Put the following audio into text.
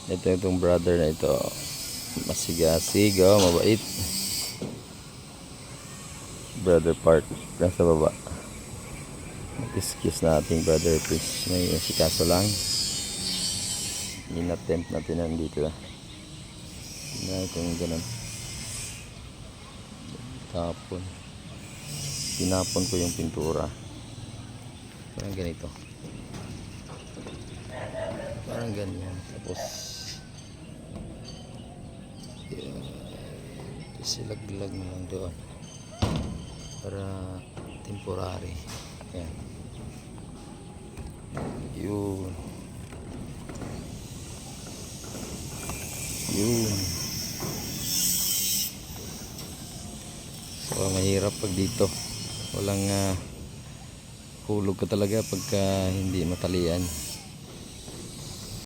Itong brother na ito, masigasig, oh, mabait. Brother Park, nasa baba. Kiss na ating brother fish. May sikaso lang. In-attempt natin nandito na. Tingnan kung ganun. Tinapon ko yung pintura. Parang ganito. Parang ganyan. Tapos silaglag na lang doon para temporary. Ayan. Yun. So mahirap pag dito walang hulog ka talaga pagka hindi matalian.